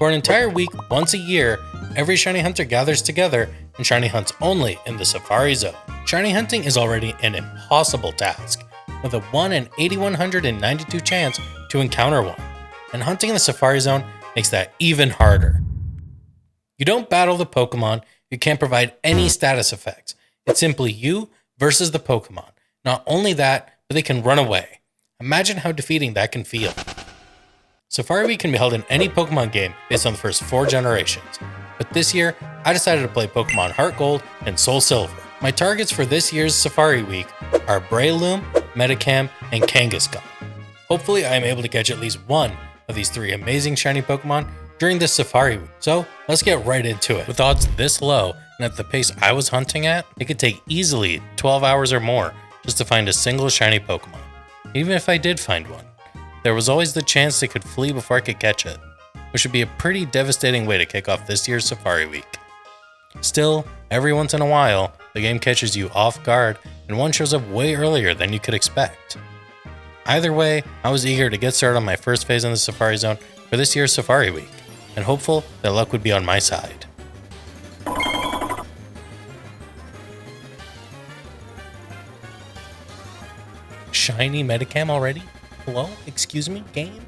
For an entire week, once a year, every shiny hunter gathers together and shiny hunts only in the Safari Zone. Shiny hunting is already an impossible task, with a 1 in 8,192 chance to encounter one, and hunting in the Safari Zone makes that even harder. You don't battle the Pokemon, you can't provide any status effects. It's simply you versus the Pokemon. Not only that, but they can run away. Imagine how defeating that can feel. Safari Week can be held in any Pokemon game based on the first 4 generations, but this year, I decided to play Pokemon HeartGold and soulsilver. My targets for this year's Safari Week are breloom, medicham, and kangaskhan. Hopefully I am able to catch at least one of these 3 amazing shiny Pokemon during this Safari Week. So let's get right into it. With odds this low, and at the pace I was hunting at, it could take easily 12 hours or more just to find a single shiny Pokemon. Even if I did find one, there was always the chance they could flee before I could catch it, which would be a pretty devastating way to kick off this year's Safari Week. Still, every once in a while, the game catches you off guard and one shows up way earlier than you could expect. Either way, I was eager to get started on my first phase in the Safari Zone for this year's Safari Week, and hopeful that luck would be on my side. Shiny Medicham already? Hello? Excuse me, game?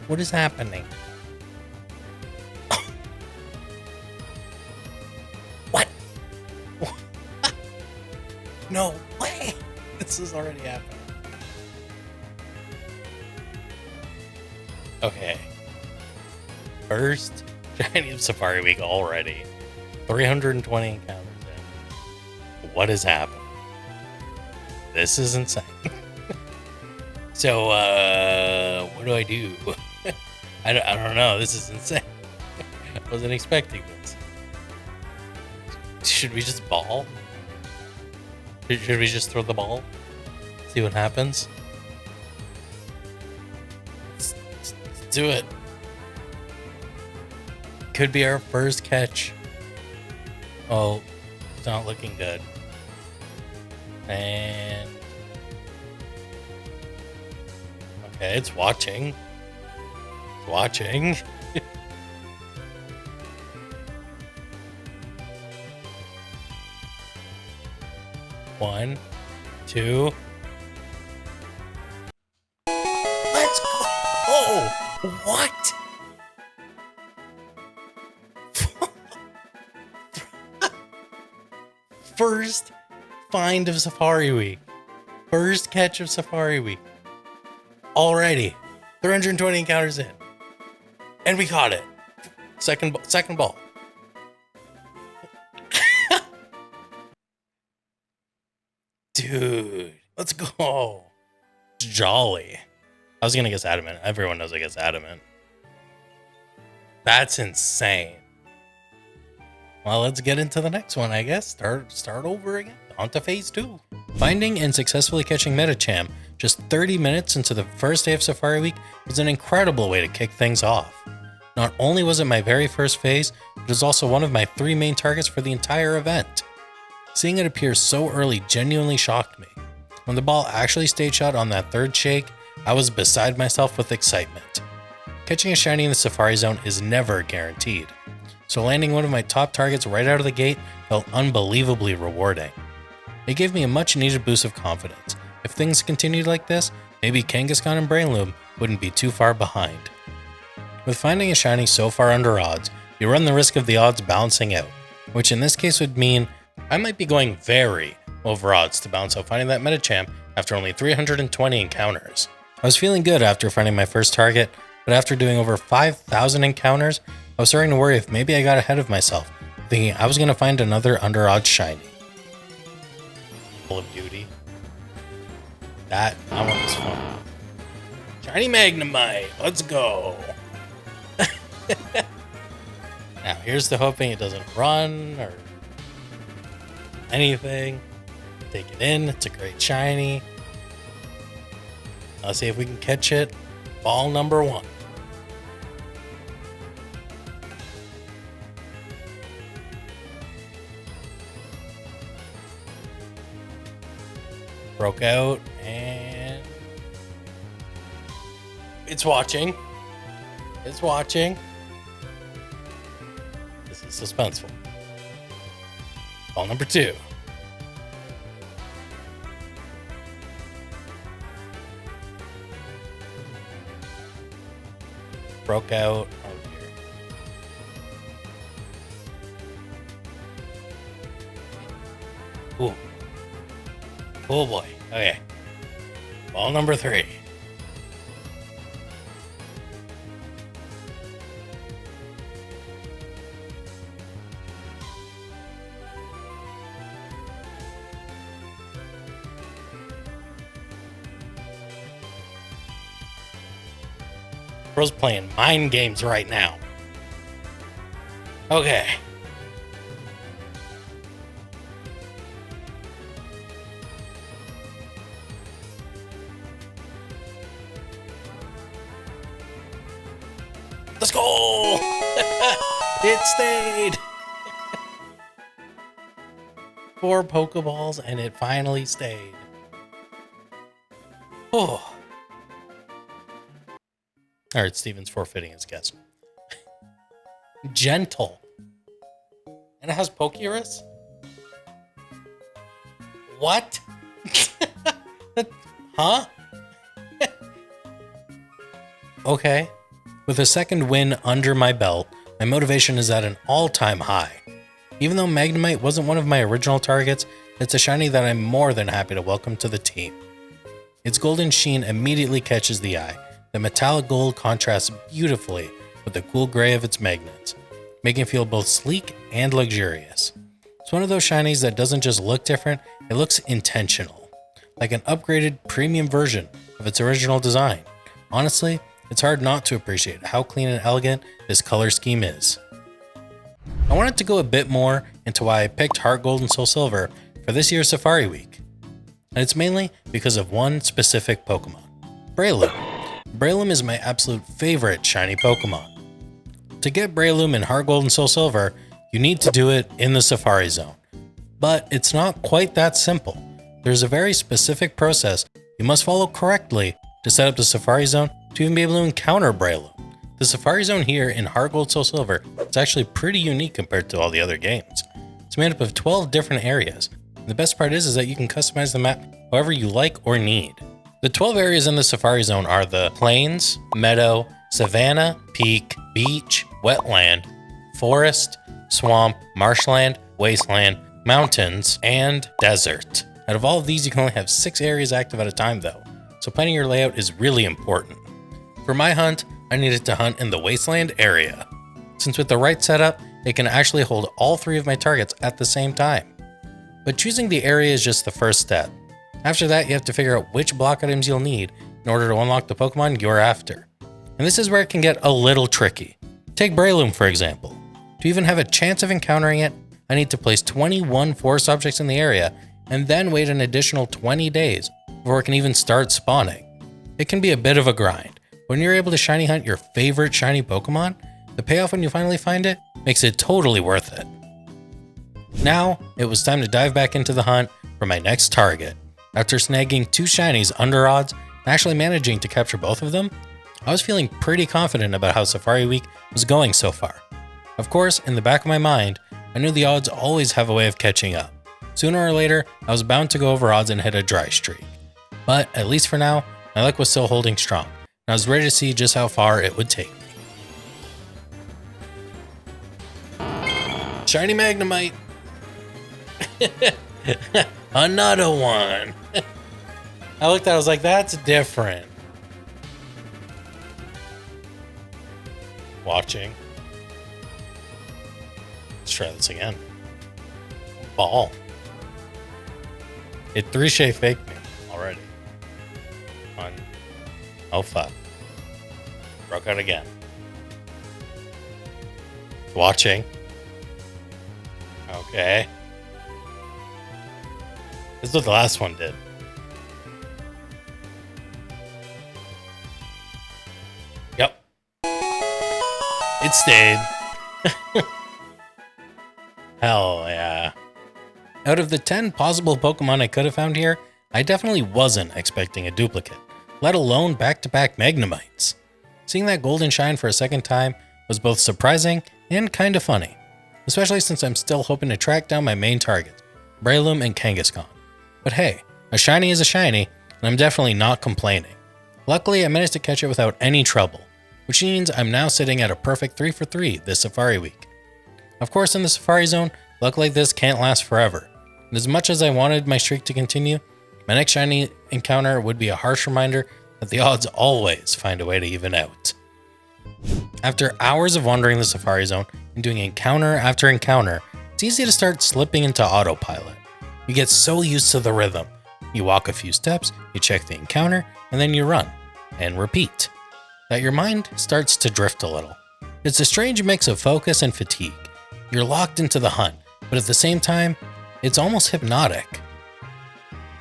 What is happening? What? No way! This is already happening. Okay. First shiny of Safari Week already. 320 encounters in. What is happening? This is insane. So, what do I do? I don't know. This is insane. I wasn't expecting this. Should we just ball? Should we just throw the ball? See what happens? Let's do it. Could be our first catch. Oh, it's not looking good. And okay, it's watching. It's watching. One, two. Let's go. Oh, what? First find of Safari Week. First catch of Safari Week. Already. 320 encounters in. And we caught it. Second ball. Dude, let's go. Jolly. I was going to guess adamant. Everyone knows I guess adamant. That's insane. Well, let's get into the next one, I guess. Start over again. On to phase 2. Finding and successfully catching Medicham just 30 minutes into the first day of Safari Week was an incredible way to kick things off. Not only was it my very first phase, it was also one of my 3 main targets for the entire event. Seeing it appear so early genuinely shocked me. When the ball actually stayed shut on that 3rd shake, I was beside myself with excitement. Catching a shiny in the Safari Zone is never guaranteed, so landing one of my top targets right out of the gate felt unbelievably rewarding. It gave me a much needed boost of confidence. If things continued like this, maybe Kangaskhan and breloom wouldn't be too far behind. With finding a shiny so far under odds, you run the risk of the odds balancing out, which in this case would mean I might be going very over odds to balance out finding that Medicham after only 320 encounters. I was feeling good after finding my first target, but after doing over 5,000 encounters, I was starting to worry if maybe I got ahead of myself, thinking I was going to find another under odds shiny. Call of Duty. That one was fun. Shiny Magnemite, let's go. Now here's to hoping it doesn't run or anything. Take it in, it's a great shiny. Let's see if we can catch it. Ball number 1. Broke out and it's watching. It's watching. This is suspenseful. Ball number 2. Broke out. Oh dear. Ooh. Oh boy. Okay. Ball number 3. Bro's playing mind games right now. Okay. Let's go! It stayed! 4 Pokeballs and it finally stayed. Oh. Alright, Steven's forfeiting his guess. Gentle. And it has Pokerus? What? Huh? Okay. With a second win under my belt, my motivation is at an all-time high. Even though Magnemite wasn't one of my original targets, it's a shiny that I'm more than happy to welcome to the team. Its golden sheen immediately catches the eye. The metallic gold contrasts beautifully with the cool gray of its magnets, making it feel both sleek and luxurious. It's one of those shinies that doesn't just look different, it looks intentional, like an upgraded premium version of its original design. Honestly, it's hard not to appreciate how clean and elegant this color scheme is. I wanted to go a bit more into why I picked heartgold and soulsilver for this year's Safari Week, and it's mainly because of one specific Pokemon, breloom. Breloom is my absolute favorite shiny Pokemon. To get breloom in heartgold and soulsilver, you need to do it in the Safari Zone. But it's not quite that simple. There's a very specific process you must follow correctly to set up the Safari Zone to even be able to encounter breloom. The Safari Zone here in heartgold soulsilver is actually pretty unique compared to all the other games. It's made up of 12 different areas. And the best part is that you can customize the map however you like or need. The 12 areas in the Safari Zone are the Plains, Meadow, Savanna, Peak, Beach, Wetland, Forest, Swamp, Marshland, Wasteland, Mountains, and Desert. Out of all of these, you can only have 6 areas active at a time though, so planning your layout is really important. For my hunt, I needed to hunt in the Wasteland area, since with the right setup, it can actually hold all 3 of my targets at the same time. But choosing the area is just the first step. After that, you have to figure out which block items you'll need in order to unlock the Pokemon you're after. And this is where it can get a little tricky. Take breloom for example. To even have a chance of encountering it, I need to place 21 forest objects in the area and then wait an additional 20 days before it can even start spawning. It can be a bit of a grind. When you're able to shiny hunt your favorite shiny Pokemon, the payoff when you finally find it makes it totally worth it. Now, it was time to dive back into the hunt for my next target. After snagging 2 shinies under odds and actually managing to capture both of them, I was feeling pretty confident about how Safari Week was going so far. Of course, in the back of my mind, I knew the odds always have a way of catching up. Sooner or later, I was bound to go over odds and hit a dry streak. But at least for now, my luck was still holding strong, and I was ready to see just how far it would take me. Shiny Magnemite! Another one! I looked at it, I was like, that's different. Watching. Let's try this again. Ball. It 3-shay faked me already. On. Oh fuck. Broke out again. Watching. Okay. This is what the last one did. Yep. It stayed. Hell yeah. Out of the 10 possible Pokemon I could have found here, I definitely wasn't expecting a duplicate, let alone back-to-back Magnemites. Seeing that golden shine for a second time was both surprising and kinda funny. especially since I'm still hoping to track down my main targets, breloom and kangaskhan. But hey, a shiny is a shiny, and I'm definitely not complaining. Luckily, I managed to catch it without any trouble, which means I'm now sitting at a perfect 3 for 3 this Safari week. Of course, in the Safari Zone, luck like this can't last forever, and as much as I wanted my streak to continue, my next shiny encounter would be a harsh reminder that the odds always find a way to even out. After hours of wandering the Safari Zone and doing encounter after encounter, it's easy to start slipping into autopilot. You get so used to the rhythm. You walk a few steps, you check the encounter, and then you run, and repeat, that your mind starts to drift a little. It's a strange mix of focus and fatigue. You're locked into the hunt, but at the same time, it's almost hypnotic.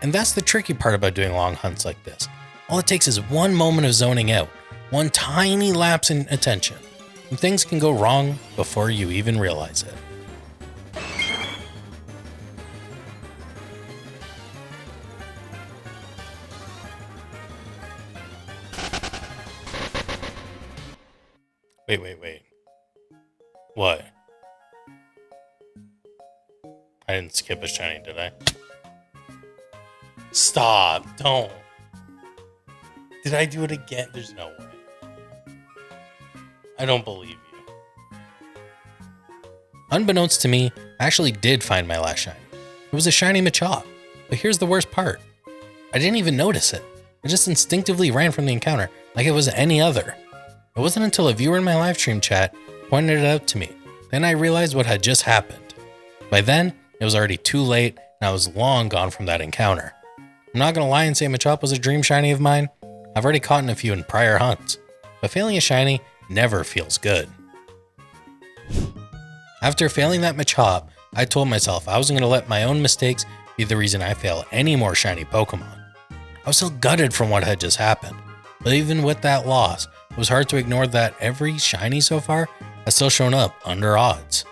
And that's the tricky part about doing long hunts like this. All it takes is one moment of zoning out, one tiny lapse in attention, and things can go wrong before you even realize it. Wait. What? I didn't skip a shiny, did I? Stop, don't. Did I do it again? There's no way. I don't believe you. Unbeknownst to me, I actually did find my last shiny. It was a shiny Machop. But here's the worst part. I didn't even notice it. I just instinctively ran from the encounter like it was any other. It wasn't until a viewer in my live stream chat pointed it out to me. Then I realized what had just happened. By then, it was already too late and I was long gone from that encounter. I'm not gonna lie and say Machop was a dream shiny of mine. I've already caught a few in prior hunts, but failing a shiny never feels good. After failing that Machop, I told myself I wasn't gonna let my own mistakes be the reason I fail any more shiny Pokemon. I was still gutted from what had just happened, but even with that loss, it was hard to ignore that every shiny so far has still shown up under odds.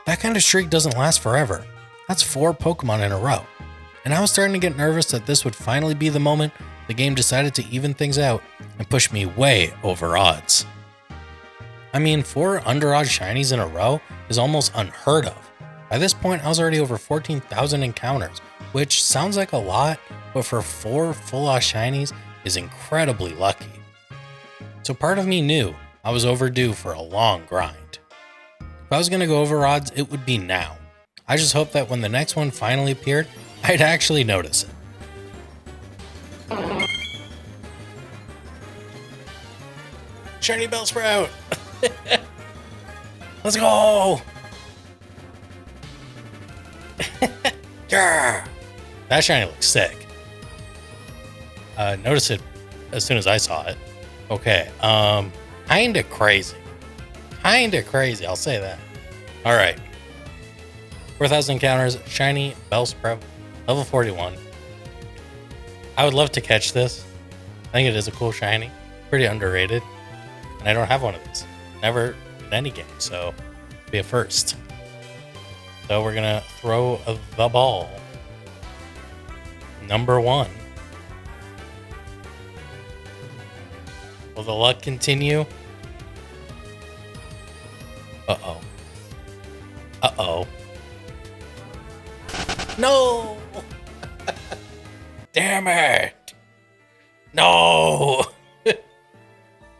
That kind of streak doesn't last forever. That's 4 Pokemon in a row. And I was starting to get nervous that this would finally be the moment the game decided to even things out and push me way over odds. I mean, 4 under odds shinies in a row is almost unheard of. By this point, I was already over 14,000 encounters, which sounds like a lot, but for 4 full odds shinies is incredibly lucky. So part of me knew I was overdue for a long grind. If I was going to go over odds, it would be now. I just hoped that when the next one finally appeared, I'd actually notice it. Shiny Bellsprout! Let's go! Yeah! That shiny looks sick. Notice it as soon as I saw it. Okay, kinda crazy. I'll say that. Alright. 4,000 encounters, shiny Bellsprout, level 41. I would love to catch this. I think it is a cool shiny. Pretty underrated. And I don't have one of these. Never in any game, so it'll be a first. So we're gonna throw the ball. Number 1. Will the luck continue? Uh-oh. Uh-oh. No! Damn it! No!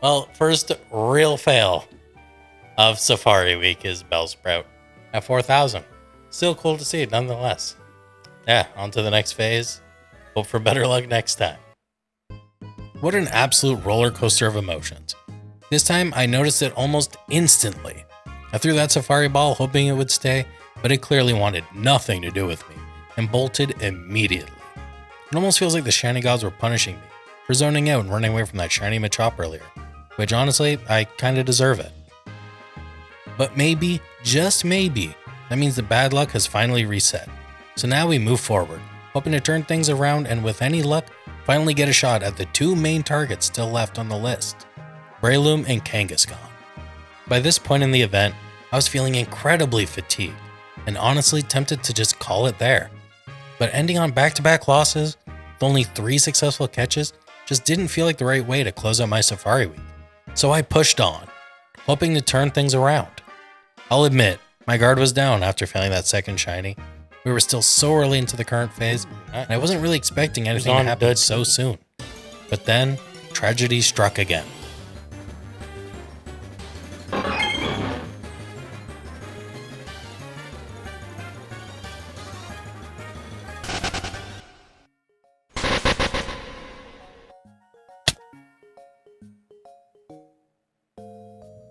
Well, first real fail of Safari Week is Bellsprout at 4,000. Still cool to see, nonetheless. Yeah, on to the next phase. Hope for better luck next time. What an absolute roller coaster of emotions. This time, I noticed it almost instantly. I threw that Safari Ball hoping it would stay, but it clearly wanted nothing to do with me and bolted immediately. It almost feels like the shiny gods were punishing me for zoning out and running away from that shiny Machop earlier, which honestly, I kinda deserve it. But maybe, just maybe, that means the bad luck has finally reset. So now we move forward, hoping to turn things around and with any luck, finally get a shot at the 2 main targets still left on the list, breloom and Kangaskhan. By this point in the event, I was feeling incredibly fatigued and honestly tempted to just call it there. But ending on back-to-back losses with only 3 successful catches just didn't feel like the right way to close out my Safari Week. So I pushed on, hoping to turn things around. I'll admit, My guard was down after failing that second shiny. We were still so early into the current phase, and I wasn't really expecting anything to happen so soon. But then, tragedy struck again.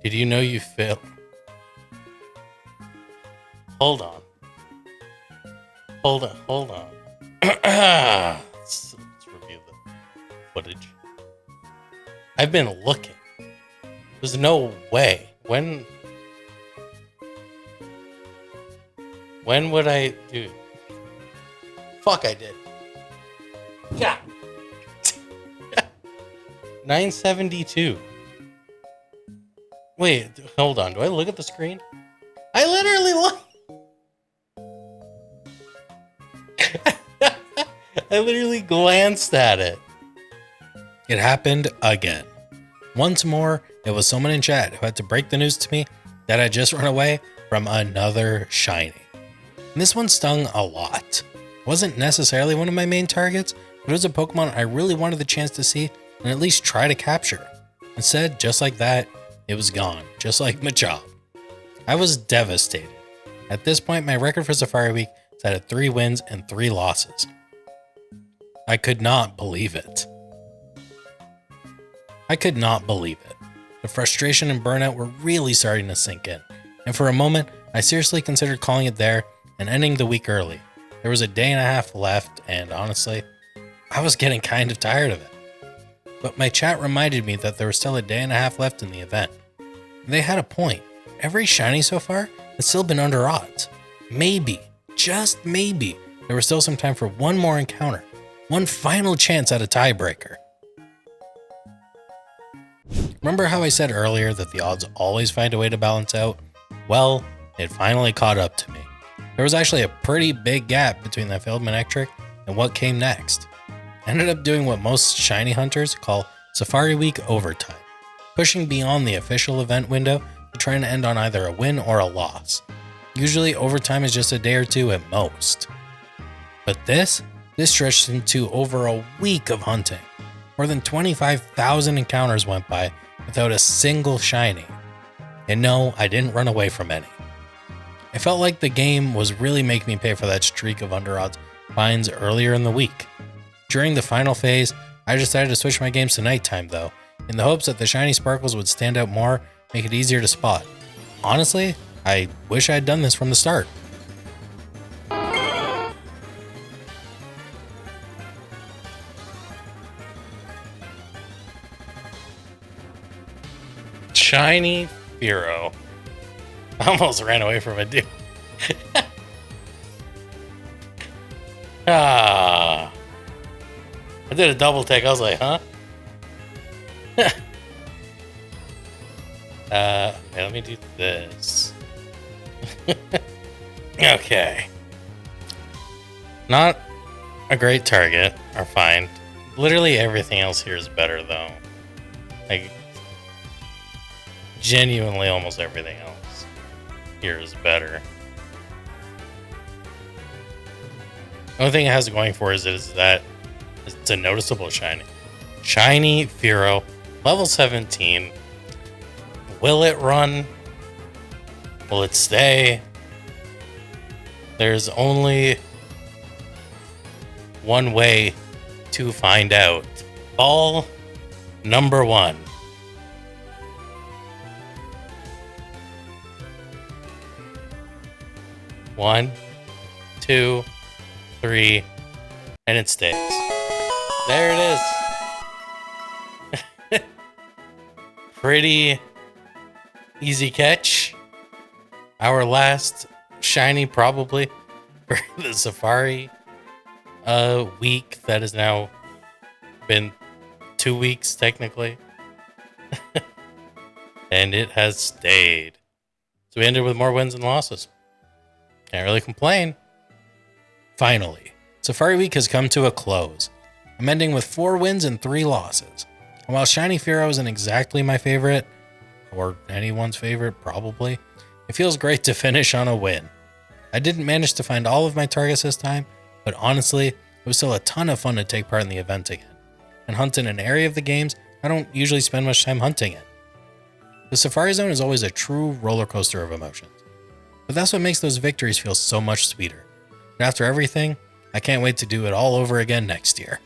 Did you know you failed? Hold on. Let's review the footage. I've been looking. There's no way. When would I do? Fuck, I did. Yeah. 972. Wait, hold on. Do I look at the screen? I literally look. I literally glanced at it. It happened again. Once more, it was someone in chat who had to break the news to me that I just run away from another shiny. And this one stung a lot. It wasn't necessarily one of my main targets, but it was a Pokemon I really wanted the chance to see and at least try to capture. Instead, just like that, it was gone, just like Medicham. I was devastated. At this point, my record for Safari Week sat at 3 wins and 3 losses. I could not believe it. The frustration and burnout were really starting to sink in, and for a moment, I seriously considered calling it there and ending the week early. There was a day and a half left, and honestly, I was getting kind of tired of it. But my chat reminded me that there was still a day and a half left in the event. They had a point. Every shiny so far has still been under odds. Maybe, just maybe, there was still some time for one more encounter. One final chance at a tiebreaker. Remember how I said earlier that the odds always find a way to balance out? Well, it finally caught up to me. There was actually a pretty big gap between that failed Manectric and what came next. I ended up doing what most shiny hunters call Safari Week overtime, pushing beyond the official event window to try and end on either a win or a loss. Usually overtime is just a day or two at most. But this stretched into over a week of hunting. More than 25,000 encounters went by without a single shiny. And no, I didn't run away from any. I felt like the game was really making me pay for that streak of under-odds finds earlier in the week. During the final phase, I decided to switch my games to nighttime though, in the hopes that the shiny sparkles would stand out more, make it easier to spot. Honestly, I wish I had done this from the start. Shiny Firo. I almost ran away from it, dude. I did a double take. I was like, huh? Let me do this. Okay. Not a great target, or fine. Literally everything else here is better, though. Like, genuinely almost everything else here is better. The only thing it has going for it is that it's a noticeable shiny. Shiny Firo, level 17. Will it run? Will it stay? There's only one way to find out. Ball number 1. One, 2, 3, and it stays. There it is. Pretty easy catch. Our last shiny, probably, for the Safari week that has now been 2 weeks, technically. And it has stayed. So we ended with more wins and losses. Can't really complain. Finally, Safari Week has come to a close. I'm ending with 4 wins and 3 losses. And while Shiny Firo isn't exactly my favorite, or anyone's favorite, probably, it It feels great to finish on a win. I didn't manage to find all of my targets this time, but honestly, it was still a ton of fun to take part in the event again, and hunt in an area of the games I don't usually spend much time hunting in. The Safari Zone is always a true roller coaster of emotions, but that's what makes those victories feel so much sweeter. And after everything, I can't wait to do it all over again next year.